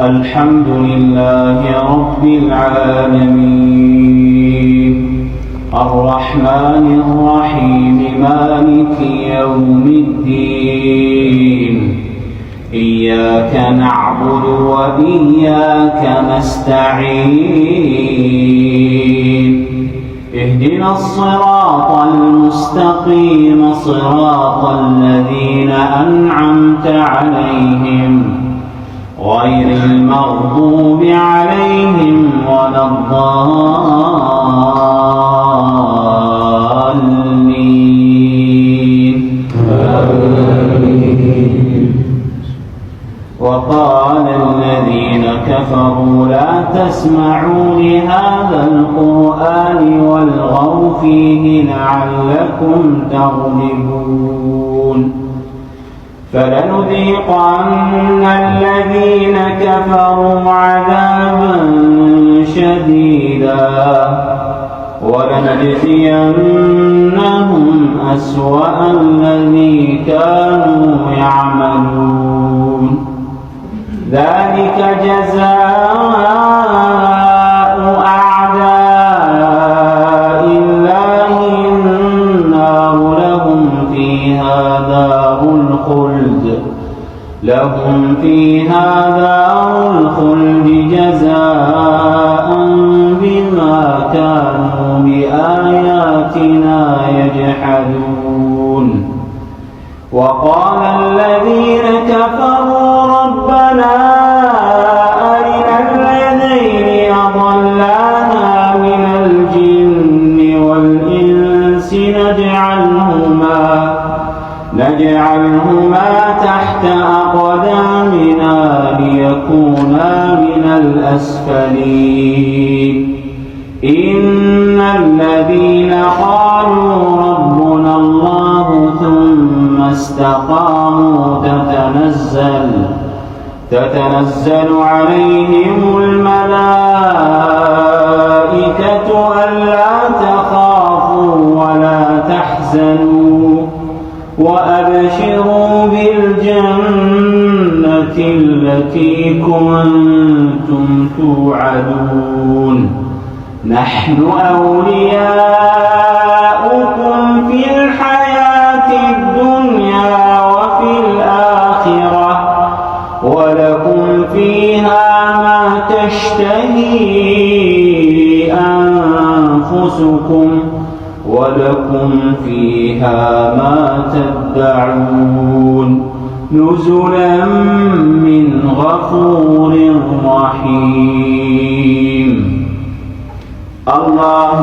الحمد لله رب العالمين الرحمن الرحيم مالك يوم الدين إياك نعبد وإياك نستعين اهدنا الصراط المستقيم صراط الذين أنعمت عليهم غير المغضوب عليهم ولا الضالين. وقال الذين كفروا لا تسمعوا لهذا القرآن والغوا فيه لعلكم تغلبون. فلنذيقن الذين كفروا عذابا شديدا ولنجزينهم أسوأ الذي كانوا يعملون ذلك جزاء أعداء الله النار لهم فيها دار الخلد جزاء بما كانوا بآياتنا يجحدون. وقال الذين كفروا ربنا أرنا الذين أضلانا من الجن والإنس نجعلهما تحت أقدامنا ليكونا من الأسفلين. إن الذين قالوا ربنا الله ثم استقاموا تتنزل عليهم الملائكة ألا تخافوا ولا تحزنوا وأبشروا بالجنة التي كنتم توعدون. نحن أولياؤكم في الحياة الدنيا وفي الآخرة ولكم فيها ما تشتهي أنفسكم ولكم فيها ما تدعون نزلا من غفور رحيم. الله